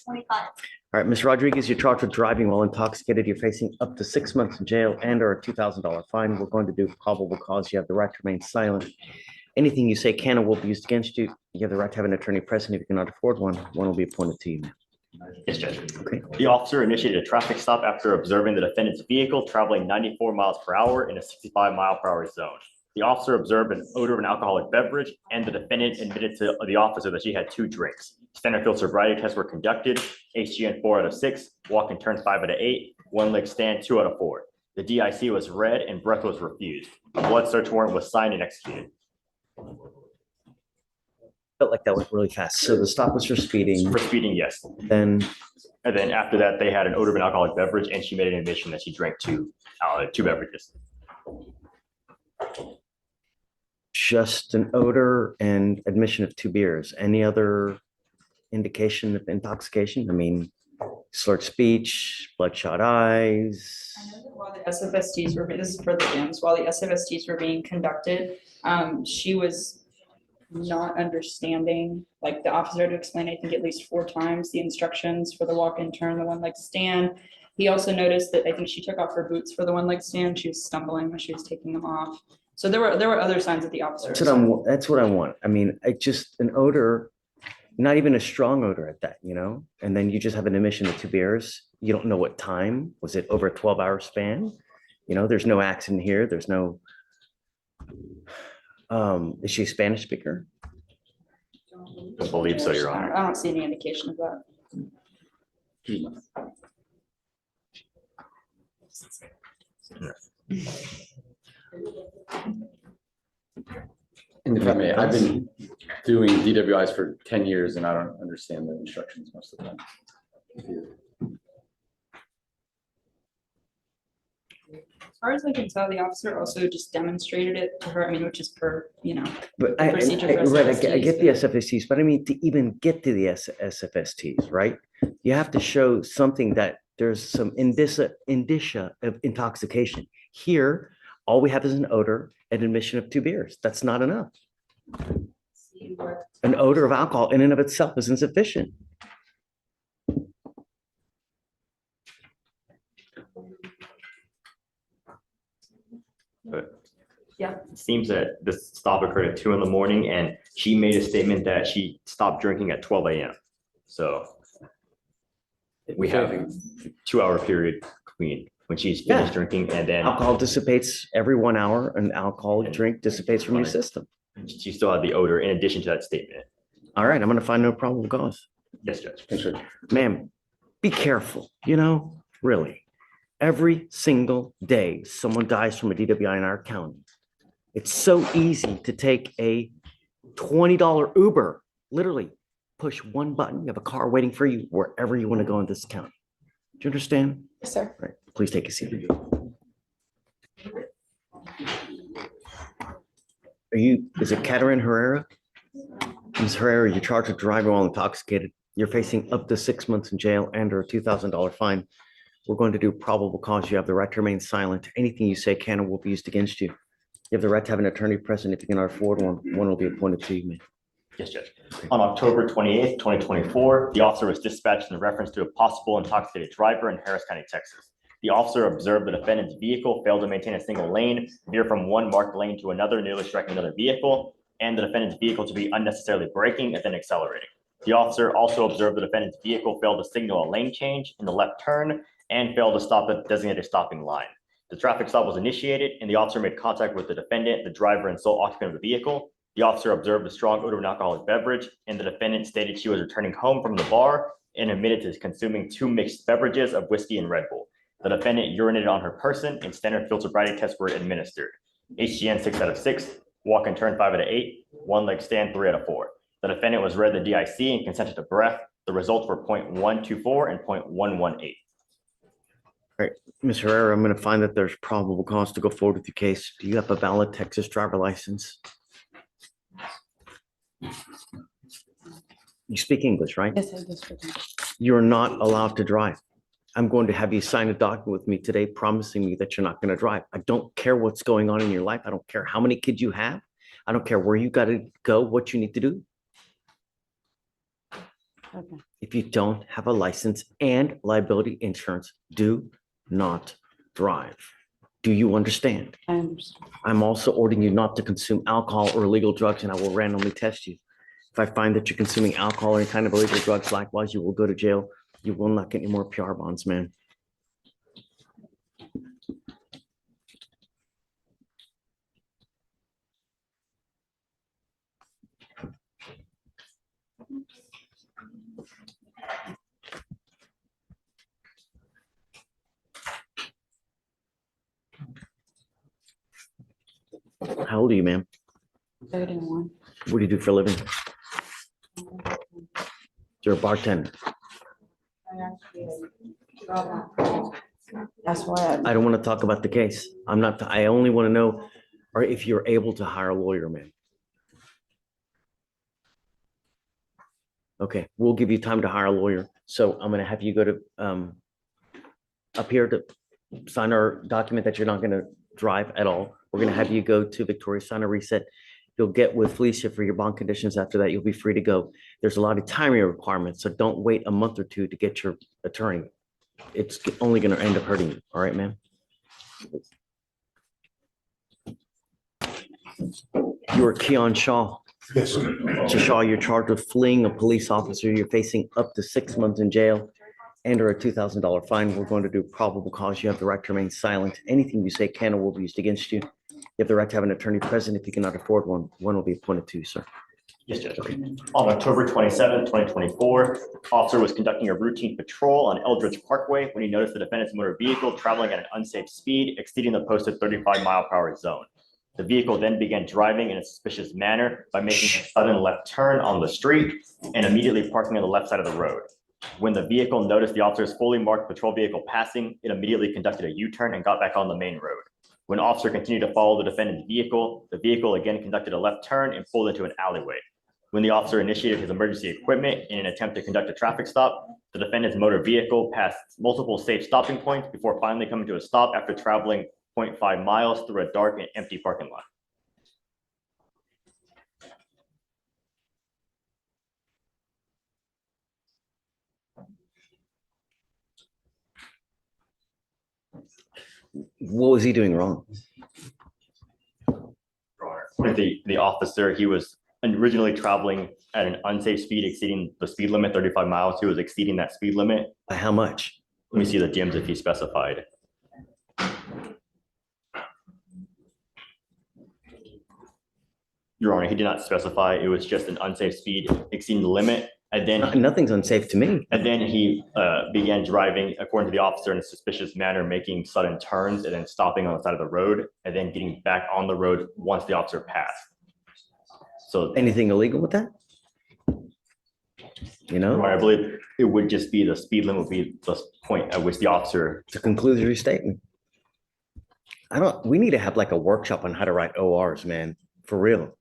25. All right, Ms. Rodriguez, you're charged with driving while intoxicated. You're facing up to 6 months in jail and or a $2,000 fine. We're going to do probable cause. You have the right to remain silent. Anything you say can or will be used against you. You have the right to have an attorney present. If you cannot afford one, one will be appointed to you. Yes, Judge. Okay. The officer initiated a traffic stop after observing the defendant's vehicle traveling 94 miles per hour in a 65-mile-per-hour zone. The officer observed an odor of an alcoholic beverage, and the defendant admitted to the officer that she had 2 drinks. Standard field sobriety tests were conducted. HGN 4 out of 6, walk and turn 5 out of 8, one leg stand 2 out of 4. The DIC was read and breath was refused. A blood search warrant was signed and executed. Felt like that went really fast. So the stop was for speeding. For speeding, yes. Then And then after that, they had an odor of an alcoholic beverage, and she made an admission that she drank two beverages. just an odor and admission of 2 beers. Any other indication of intoxication? I mean, slurred speech, bloodshot eyes. I know that while the SFSTs were, this is for the gyms, while the SFSTs were being conducted, she was not understanding, like the officer had to explain, I think at least 4 times, the instructions for the walk and turn, the 1-leg stand. He also noticed that I think she took off her boots for the 1-leg stand. She was stumbling when she was taking them off. So there were other signs that the officer. That's what I want. I mean, I just an odor, not even a strong odor at that, you know, and then you just have an admission of 2 beers. You don't know what time. Was it over a 12-hour span? You know, there's no accident here. There's no, is she a Spanish speaker? I believe so, Your Honor. I don't see any indication of that. And if I may, I've been doing DWIs for 10 years and I don't understand the instructions most of the time. As far as I can tell, the officer also just demonstrated it to her, I mean, which is per, you know. But Procedure for right, I SFSTs, get the but- SFSTs, but I mean, to even get to the SFSTs, right? You have to show something that there's some indicia of intoxication. Here, all we have is an odor and admission of 2 beers. That's not enough. An odor of alcohol in and of itself is insufficient. But Yeah. it seems that this stop occurred at 2 in the morning, and she made a statement that she stopped drinking at 12 a.m. So we have a 2-hour period between when she's finished drinking and then Alcohol dissipates every 1 hour. An alcoholic drink dissipates from your system. she still had the odor in addition to that statement. All right, I'm going to find no probable cause. Yes, Judge. Ma'am, be careful, you know, really. Every single day, someone dies from a DWI in our county. It's so easy to take a $20 Uber, literally push one button, you have a car waiting for you wherever you want to go in this county. Do you understand? Yes, sir. Right, please take a seat. Is it Catarina Herrera? Ms. Herrera, you're charged with driving while intoxicated. You're facing up to 6 months in jail and or a $2,000 fine. We're going to do probable cause. You have the right to remain silent. Anything you say can or will be used against you. You have the right to have an attorney present. If you cannot afford one, one will be appointed to you, ma'am. Yes, Judge. On October 28th, 2024, the officer was dispatched in reference to a possible intoxicated driver in Harris County, Texas. The officer observed the defendant's vehicle failed to maintain a single lane, veer from one marked lane to another, nearly striking another vehicle, and the defendant's vehicle to be unnecessarily braking and then accelerating. The officer also observed the defendant's vehicle failed to signal a lane change in the left turn and failed to stop at the designated stopping line. The traffic stop was initiated, and the officer made contact with the defendant, the driver, and sole occupant of the vehicle. The officer observed a strong odor of an alcoholic beverage, and the defendant stated she was returning home from the bar and admitted to consuming 2 mixed beverages of whiskey and Red Bull. The defendant urinated on her person, and standard field sobriety tests were administered. HGN 6 out of 6, walk and turn 5 out of 8, 1-leg stand 3 out of 4. The defendant was read the DIC and consented to breath. The results were 0.124 and 0.118. All right, Ms. Herrera, I'm going to find that there's probable cause to go forward with your case. Do you have a valid Texas driver license? You speak English, right? Yes, I just. You're not allowed to drive. I'm going to have you sign a document with me today promising me that you're not going to drive. I don't care what's going on in your life. I don't care how many kids you have. I don't care where you got to go, what you need to do. Okay. If you don't have a license and liability insurance, do not drive. Do you understand? I understand. I'm also ordering you not to consume alcohol or illegal drugs, and I will randomly test you. If I find that you're consuming alcohol or any kind of illegal drugs, likewise, you will go to jail. You will not get any more PR bonds, man. How old are you, ma'am? 31. What do you do for a living? You're a bartender. That's why I don't want to talk about the case. I'm not, I only want to know, or if you're able to hire a lawyer, man. Okay, we'll give you time to hire a lawyer. So I'm gonna have you go to up here to sign our document that you're not gonna drive at all. We're gonna have you go to Victoria, sign a reset. You'll get with Fleischer for your bond conditions. After that, you'll be free to go. There's a lot of timing requirements, so don't wait a month or two to get your attorney. It's only gonna end up hurting you. All right, ma'am? You're Keon Shaw. Yes, sir. Mr. Shaw, you're charged with fleeing a police officer. You're facing up to 6 months in jail and or a $2,000 fine. We're going to do probable cause. You have the right to remain silent. Anything you say can or will be used against you. You have the right to have an attorney present. If you cannot afford one, one will be appointed to you, sir. Yes, Judge. On October 27th, 2024, officer was conducting a routine patrol on Eldridge Parkway when he noticed the defendant's motor vehicle traveling at an unsafe speed, exceeding the posted 35-mile-per-hour zone. The vehicle then began driving in a suspicious manner by making a sudden left turn on the street and immediately parking on the left side of the road. When the vehicle noticed the officer's fully marked patrol vehicle passing, it immediately conducted a U-turn and got back on the main road. When officer continued to follow the defendant's vehicle, the vehicle again conducted a left turn and pulled into an alleyway. When the officer initiated his emergency equipment in an attempt to conduct a traffic stop, the defendant's motor vehicle passed multiple safe stopping points before finally coming to a stop after traveling 0.5 miles through a dark and empty parking lot. What was he doing wrong? With the officer, he was originally traveling at an unsafe speed, exceeding the speed limit, 35 miles. He was exceeding that speed limit. By how much? Let me see the DIMS if he specified. Your Honor, he did not specify. It was just an unsafe speed exceeding the limit. And then, Nothing's unsafe to me. and then he began driving, according to the officer, in a suspicious manner, making sudden turns and then stopping on the side of the road and then getting back on the road once the officer passed. So, Anything illegal with that? You Your Honor, know, I believe it would just be the speed limit would be the point at which the officer. it's a conclusory statement. We need to have like a workshop on how to write ORs, man, for real.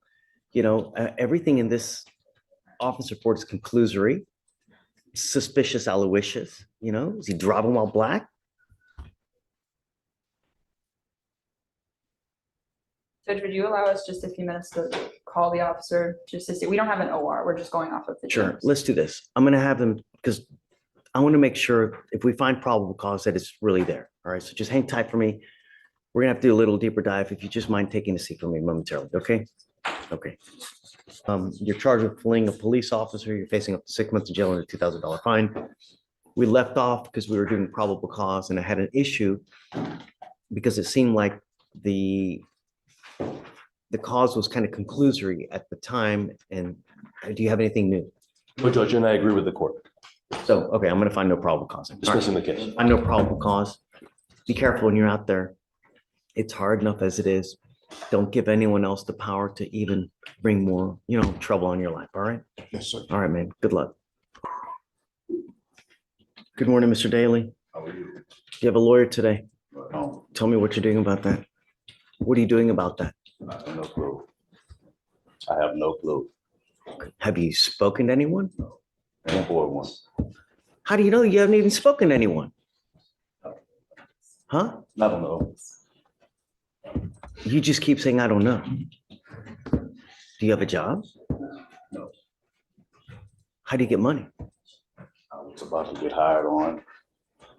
You know, everything in this office report is conclusory, suspicious, aloysius, you know, is he driving while black? Judge, would you allow us just a few minutes to call the officer just to see? We don't have an OR. We're just going off of the. Sure, DIMS. let's do this. I'm gonna have them, because I want to make sure if we find probable cause that it's really there. All right, so just hang tight for me. We're gonna have to do a little deeper dive. If you just mind taking a seat for me momentarily, okay? Okay. You're charged with fleeing a police officer. You're facing up to 6 months in jail and a $2,000 fine. We left off because we were doing probable cause, and I had an issue because it seemed like the cause was kind of conclusory at the time. And do you have anything new? No, Judge, and I agree with the court. So, okay, I'm gonna find no probable cause. All right. Dismissing the case. I know probable cause. Be careful when you're out there. It's hard enough as it is. Don't give anyone else the power to even bring more, trouble on your life. All right? Yes, sir. All right, man. Good luck. Good morning, Mr. Daly. How are you? Do you have a lawyer today? No, Tell me what you're doing about that. What are you doing about that? I have no clue. I have no clue. Have you spoken to anyone? And for one. How do you know you haven't even spoken to anyone? Huh? I don't know. You just keep saying, I don't know. Do you have a job? No. How do you get money? was about to get hired on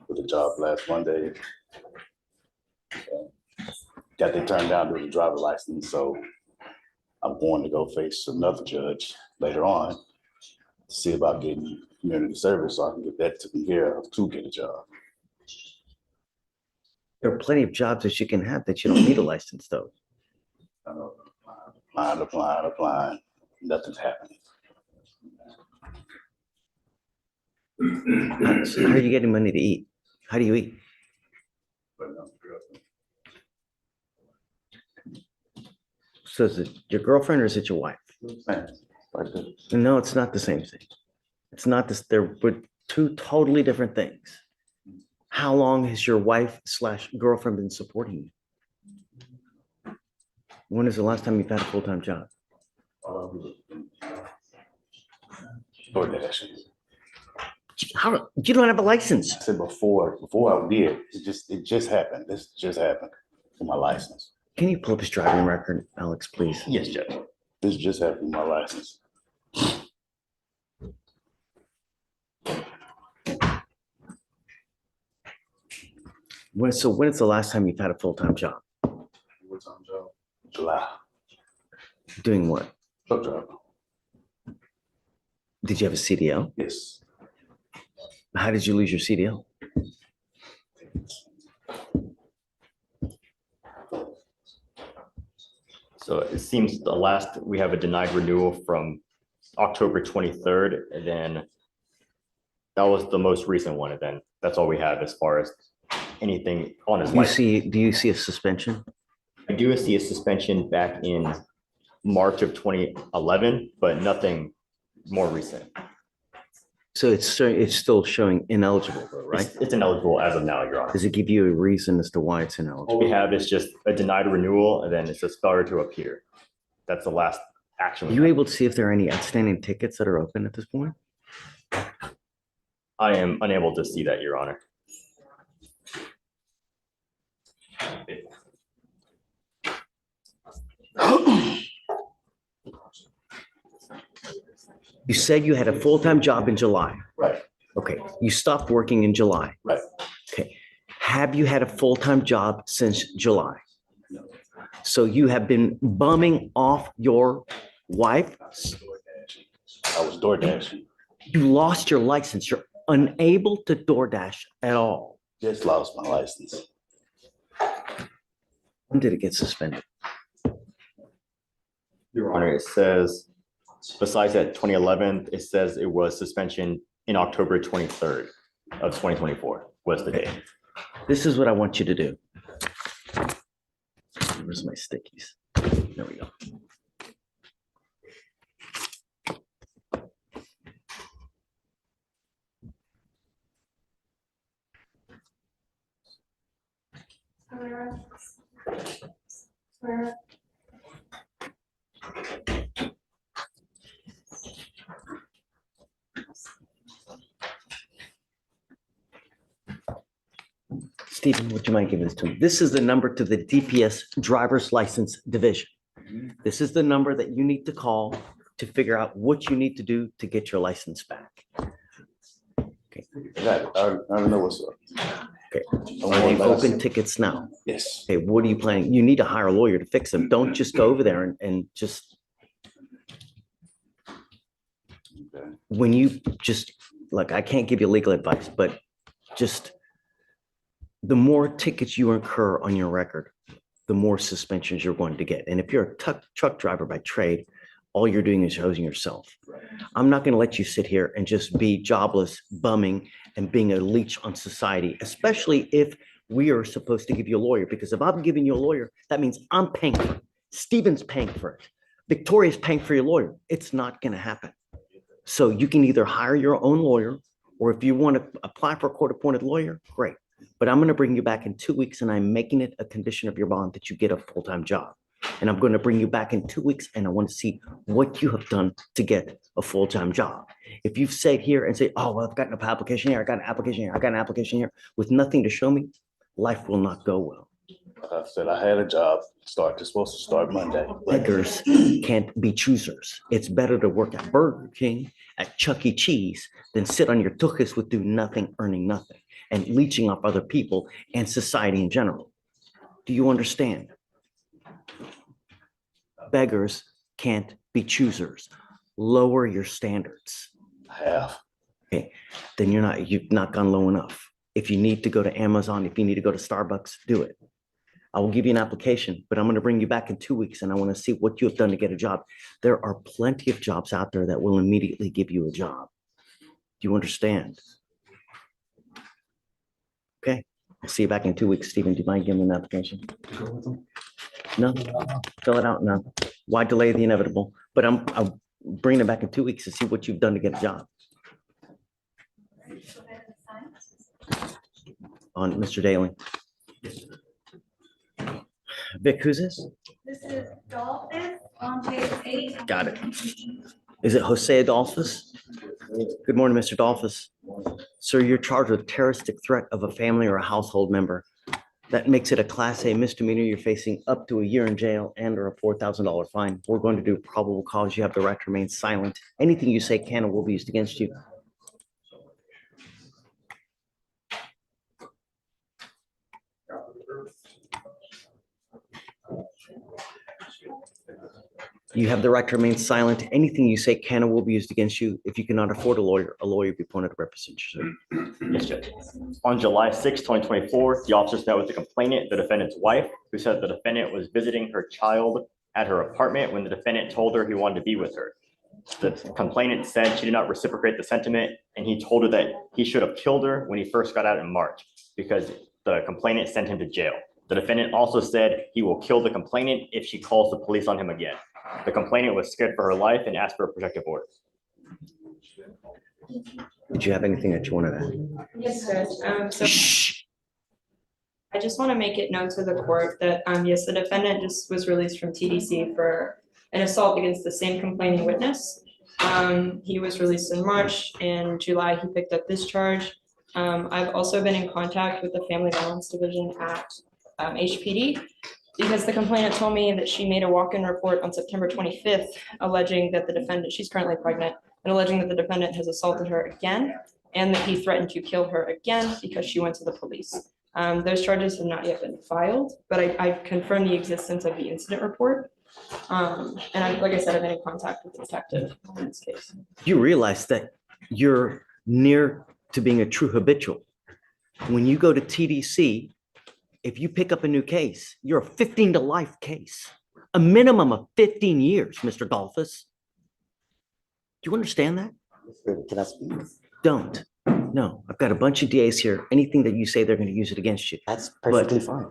with a job last Monday. Got they turned down due to driver license, so I'm going to go face another judge later on to see about getting community service so I can get that taken care of to get a job. There are plenty of jobs that you can have that you don't need a license though. I know, applying, nothing's happening. So how are you getting money to eat? How do you eat? So is it your girlfriend or is it your wife? No, it's not the same thing. It's not this, they're two totally different things. How long has your wife / girlfriend been supporting you? When is the last time you've had a full-time job? DoorDash. How, you don't have a license. I said before I did, it just happened. This just happened for my license. Can you pull up his driving record, Alex, please? Yes, Judge. This just happened with my license. When is the last time you've had a full-time job? Full-time job. July. Doing what? Truck driver. Did you have a CDL? Yes. How did you lose your CDL? So it seems the last, we have a denied renewal from October 23rd, and then that was the most recent one, and then that's all we have as far as anything on his license. Do you see a suspension? I do see a suspension back in March of 2011, but nothing more recent. So it's still showing ineligible though, right? It's ineligible as of now, Your Honor. Does it give you a reason as to why it's ineligible? All we have is just a denied renewal, and then it says failure to appear. That's the last action. Are you able to see if there are any outstanding tickets that are open at this point? I am unable to see that, Your Honor. You said you had a full-time job in July. Right. Okay, you stopped working in July. Right. Okay, have you had a full-time job since July? No. So you have been bumming off your wife? I was DoorDashing. You lost your license. You're unable to DoorDash at all. Just lost my license. When did it get suspended? Your Honor, it says, besides that 2011, it says it was suspension in October 23rd of 2024 was the date. This is what I want you to do. Where's my stickies? There we go. Stephen, would you mind giving this to me? This is the number to the DPS Driver's License Division. This is the number that you need to call to figure out what you need to do to get your license back. Okay. I don't know what's up. Okay. Are they open tickets now? Yes. Okay, what are you planning? You need to hire a lawyer to fix them. Don't just go over there and just, Okay. when you just, like, I can't give you legal advice, but just the more tickets you incur on your record, the more suspensions you're going to get. And if you're a truck driver by trade, all you're doing is hosing yourself. I'm not going to let you sit here and just be jobless, bumming, and being a leech on society, especially if we are supposed to give you a lawyer. Because if I'm giving you a lawyer, that means I'm paying for it. Stephen's paying for it. Victoria's paying for your lawyer. It's not going to happen. So you can either hire your own lawyer, or if you want to apply for a court-appointed lawyer, great. But I'm going to bring you back in 2 weeks, and I'm making it a condition of your bond that you get a full-time job. And I'm going to bring you back in 2 weeks, and I want to see what you have done to get a full-time job. If you've sat here and say, oh, well, I've got an application here, I got an application here, I got an application here, with nothing to show me, life will not go well. Like I said, I had a job, supposed to start Monday. but Beggars can't be choosers. It's better to work at Burger King, at Chuck E. Cheese, than sit on your tuchus with do nothing, earning nothing, and leeching off other people and society in general. Do you understand? Beggars can't be choosers. Lower your standards. I have. Then you've not gone low enough. If you need to go to Amazon, if you need to go to Starbucks, do it. I will give you an application, but I'm going to bring you back in 2 weeks and I want to see what you have done to get a job. There are plenty of jobs out there that will immediately give you a job. Do you understand? Okay, I'll see you back in 2 weeks. Stephen, do you mind giving me an application? No, fill it out now. Why delay the inevitable? But I'll bring it back in 2 weeks to see what you've done to get a job. On Mr. Daly. Vic, who's this? This is Dolphus on page 8. Got it. Is it Jose Adolphus? Good morning, Mr. Adolphus. Sir, you're charged with terroristic threat of a family or a household member. That makes it a Class A misdemeanor. You're facing up to a year in jail and or a $4,000 fine. We're going to do probable cause. You have the right to remain silent. Anything you say can or will be used against you. You have the right to remain silent. Anything you say can or will be used against you. If you cannot afford a lawyer will be appointed to represent you, sir. Yes, Judge. On July 6, 2024, the officers met with the complainant, the defendant's wife, who said the defendant was visiting her child at her apartment when the defendant told her he wanted to be with her. The complainant said she did not reciprocate the sentiment, and he told her that he should have killed her when he first got out in March because the complainant sent him to jail. The defendant also said he will kill the complainant if she calls the police on him again. The complainant was scared for her life and asked for a protective order. Did you have anything that you wanted to add? Yes, Judge. So Shh. I just want to make it known to the court that, yes, the defendant just was released from TDC for an assault against the same complaining witness. He was released in March. In July, he picked up this charge. I've also been in contact with the Family Violence Division at HPD because the complainant told me that she made a walk-in report on September 25th alleging that the defendant, she's currently pregnant, and alleging that the defendant has assaulted her again and that he threatened to kill her again because she went to the police. Those charges have not yet been filed, but I confirmed the existence of the incident report. And like I said, I've been in contact with the detective in this case. You realize that you're near to being a true habitual. When you go to TDC, if you pick up a new case, you're a 15 to life case, a minimum of 15 years, Mr. Dolphus. Do you understand that? Can I speak? Don't. No, I've got a bunch of J.A.s here. Anything that you say, they're going to use it against you. That's perfectly fine.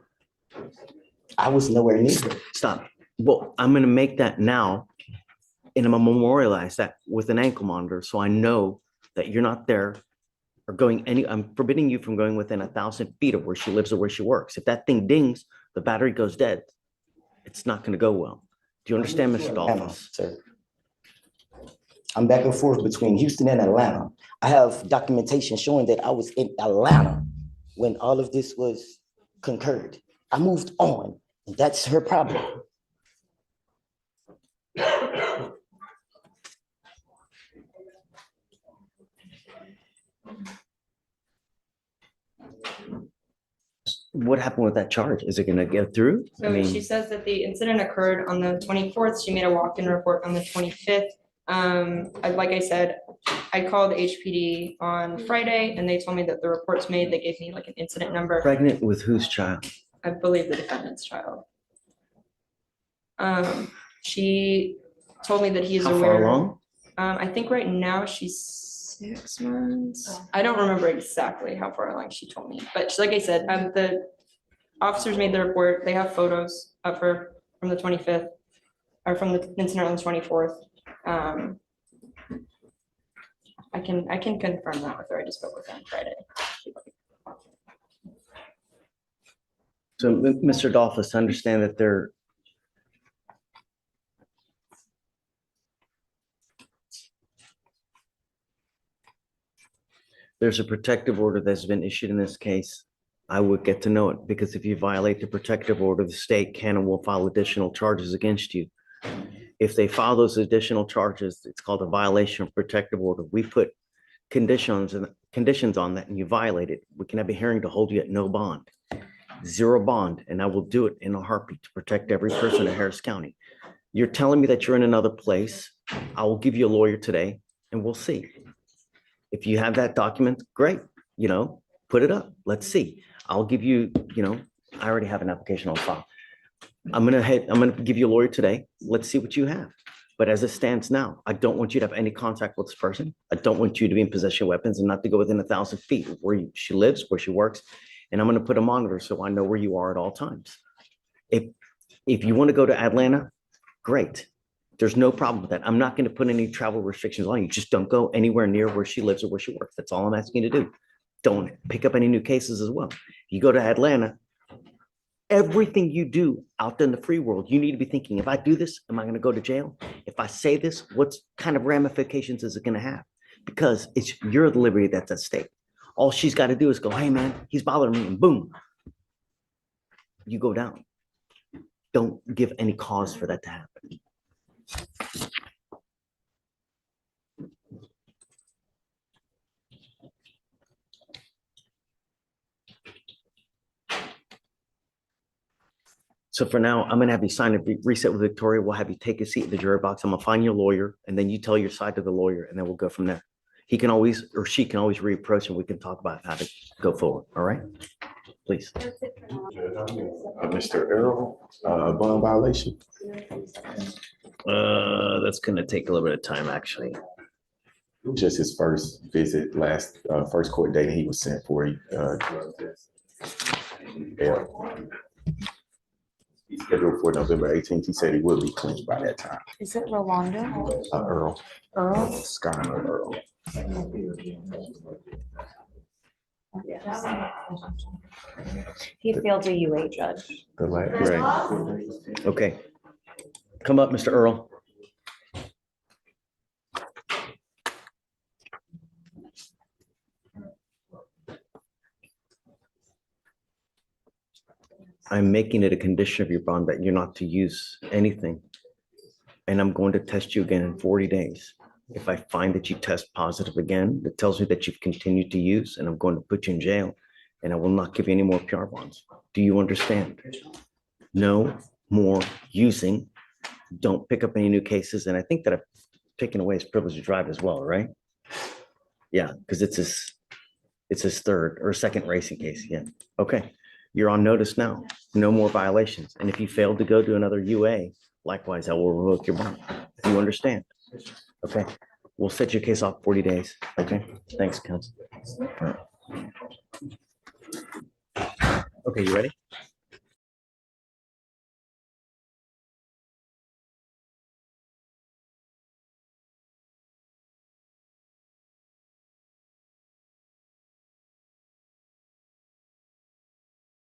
I was nowhere near it. Stop. Well, I'm going to make that now and I'm going to memorialize that with an ankle monitor so I know that you're not there or going I'm forbidding you from going within 1,000 feet of where she lives or where she works. If that thing dings, the battery goes dead. It's not going to go well. Do you understand, Mr. Dolphus? Sir. I'm back and forth between Houston and Atlanta. I have documentation showing that I was in Atlanta when all of this was concurred. I moved on, and that's her problem. What happened with that charge? Is it going to get through? So she says that the incident occurred on the 24th. She made a walk-in report on the 25th. Like I said, I called HPD on Friday and they told me that the report's made. They gave me like an incident number. Pregnant with whose child? I believe the defendant's child. She told me that he is How aware. far along? I think right now she's 6 months. I don't remember exactly how far along she told me, but like I said, the officers made the report. They have photos of her from the 25th or from the incident on the 24th. I can confirm that with her. I just spoke with her on Friday. So, Mr. Dolphus, understand that there's a protective order that's been issued in this case. I would get to know it, because if you violate the protective order, the state can and will file additional charges against you. If they file those additional charges, it's called a violation of protective order. We put conditions on that and you violate it. We can have a hearing to hold you at no bond, zero bond, and I will do it in a heartbeat to protect every person in Harris County. You're telling me that you're in another place. I will give you a lawyer today and we'll see. If you have that document, great, put it up. Let's see. I'll give you, I already have an application on file. I'm gonna give you a lawyer today. Let's see what you have. But as it stands now, I don't want you to have any contact with this person. I don't want you to be in possession of weapons and not to go within 1,000 feet of where she lives, where she works. And I'm gonna put a monitor so I know where you are at all times. If you want to go to Atlanta, great. There's no problem with that. I'm not going to put any travel restrictions on you. Just don't go anywhere near where she lives or where she works. That's all I'm asking you to do. Don't pick up any new cases as well. You go to Atlanta, everything you do out in the free world, you need to be thinking, if I do this, am I going to go to jail? If I say this, what kind of ramifications is it going to have? Because it's your liberty that's at stake. All she's got to do is go, hey man, he's bothering me, and boom, you go down. Don't give any cause for that to happen. So for now, I'm gonna have you sign a reset with Victoria. We'll have you take a seat in the jury box. I'm gonna find your lawyer, and then you tell your side to the lawyer, and then we'll go from there. He can always, or she can always reapproach, and we can talk about how to go forward. All right? Please. Mr. Earl, bond violation. That's gonna take a little bit of time, actually. It was just his first visit, first court date he was sent for. Yeah. He's scheduled for November 18th. He said he will be cleansed by that time. Is it Rolando? Earl, Earl? Skyler Earl. He failed a UA judge. The last. Right. Okay. Come up, Mr. Earl. I'm making it a condition of your bond that you're not to use anything. And I'm going to test you again in 40 days. If I find that you test positive again, that tells me that you've continued to use, and I'm going to put you in jail, and I will not give you any more PR bonds. Do you understand? No more using. Don't pick up any new cases. And I think that I've taken away his privilege to drive as well, right? Yeah, because it's his third or second racing case. Yeah. Okay. You're on notice now. No more violations. And if you fail to go to another UA, likewise, I will revoke your bond. Do you understand? Okay. We'll set your case off 40 days. Okay. Thanks, counsel. All right. Okay, you ready?